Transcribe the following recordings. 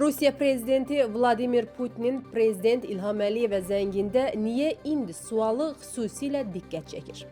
Rusiya prezidenti Vladimir Putin'in Prezident İlham Əliyevə zəngində niyə indi sualı xüsusilə diqqət çəkir?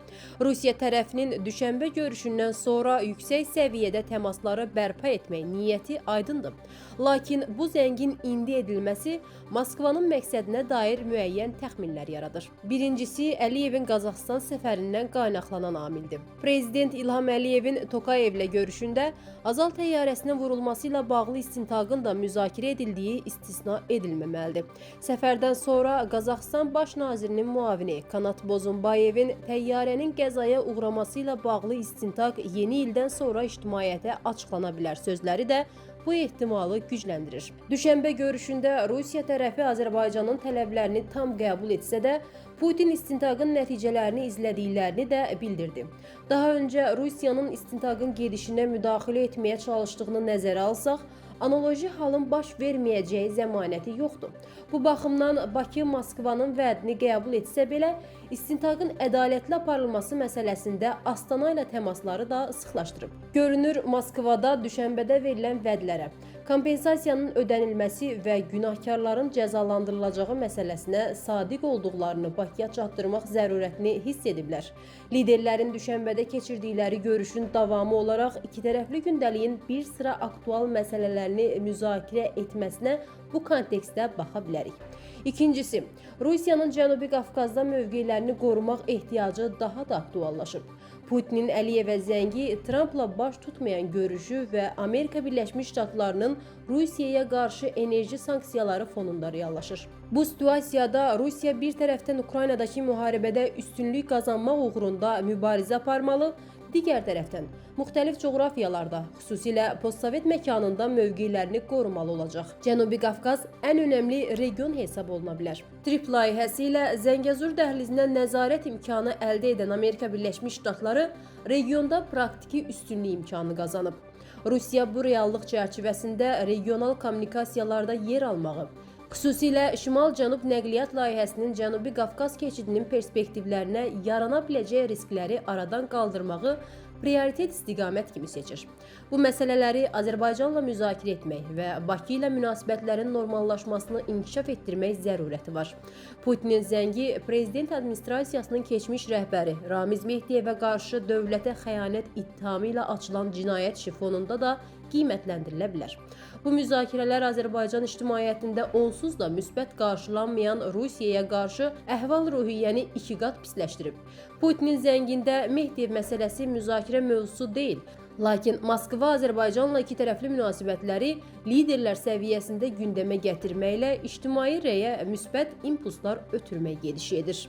Rusiya tərəfinin düşənbə görüşündən sonra yüksək səviyyədə təmasları bərpa etmək niyyəti aydındır. Lakin bu zəngin indi edilməsi Moskvanın məqsədinə dair müəyyən təxminlər yaradır. Birincisi, Əliyevin Qazaxıstan səfərindən qaynaqlanan amildir. Prezident İlham Əliyevin Tokayevlə görüşündə Azal təyyarəsinin vurulması ilə bağlı istintaqın da müzakirə edildiyi istisna edilməməlidir. Səfərdən sonra Qazaxıstan Baş nazirinin müavini Kanat Bozumbayevin təyyarənin qəzaya uğraması ilə bağlı istintaq yeni ildən sonra ictimaiyyətə açıqlana bilər sözləri də bu ehtimalı gücləndirir. Düşənbə görüşündə Rusiya tərəfi Azərbaycanın tələblərini tam qəbul etsə də, Putin istintaqın nəticələrini izlədiklərini də bildirdi. Daha öncə Rusiyanın istintaqın gedişinə müdaxilə etməyə çalışdığını nəzərə alsaq, analoji halın baş verməyəcəyi zəmanəti yoxdur. Bu baxımdan Bakı Moskvanın vədini qəbul etsə belə, istintaqın ədalətli aparılması məsələsində Astana ilə təmasları da sıxlaşdırıb. Görünür, Moskvada düşənbədə verilən vədlərə, kompensasiyanın ödənilməsi və günahkarların cəzalandırılacağı məsələsinə sadiq olduqlarını Bakıya çatdırmaq zərurətini hiss ediblər. Liderlərin düşənbədə keçirdikləri görüşün davamı olaraq ikitərəfli gündəliyin bir sıra aktual məsələlərini müzakirə etməsinə bu kontekstdə baxa bilərik. İkincisi, Rusiyanın Cənubi Qafqazda mövqelərini qorumaq ehtiyacı daha da aktuallaşıb. Putinin Əliyevə zəngi Trumpla baş tutmayan görüşü və Amerika Birləşmiş Ştatlarının Rusiyaya qarşı enerji sanksiyaları fonunda reallaşır. Bu situasiyada Rusiya bir tərəfdən Ukraynadakı müharibədə üstünlük qazanmaq uğrunda mübarizə aparmalı, digər tərəfdən müxtəlif coğrafiyalarda, xüsusilə postsovet məkanında mövqelərini qorumalı olacaq. Cənubi Qafqaz ən önəmli region hesab oluna bilər. TRIP layihəsi ilə Zəngəzur dəhlizinə nəzarət imkanı əldə edən Amerika Birləşmiş Ştatları regionda praktiki üstünlük imkanı qazanıb. Rusiya bu reallıq çərçivəsində regional kommunikasiyalarda yer almağı, xüsusilə Şimal-Cənub nəqliyyat layihəsinin Cənubi Qafqaz keçidinin perspektivlərinə yarana biləcək riskləri aradan qaldırmağı prioritet istiqamət kimi seçir. Bu məsələləri Azərbaycanla müzakirə etmək və Bakı ilə münasibətlərin normallaşmasını inkişaf etdirmək zərurəti var. Putinin zəngi prezident administrasiyasının keçmiş rəhbəri Ramiz Mehdiyevə qarşı dövlətə xəyanət ittihamı ilə açılan cinayət işi fonunda da qiymətləndirilə bilər. Bu müzakirələr Azərbaycan ictimaiyyətində onsuz da müsbət qarşılanmayan Rusiyaya qarşı əhval-ruhiyyəni iki qat pisləşdirib. Putinin zəngində Mehdiyev məsələsi müzakirə mövzusu deyil, lakin Moskva Azərbaycanla iki tərəfli münasibətləri liderlər səviyyəsində gündəmə gətirməklə ictimai rəyə müsbət impulslar ötürmək gedişi edir.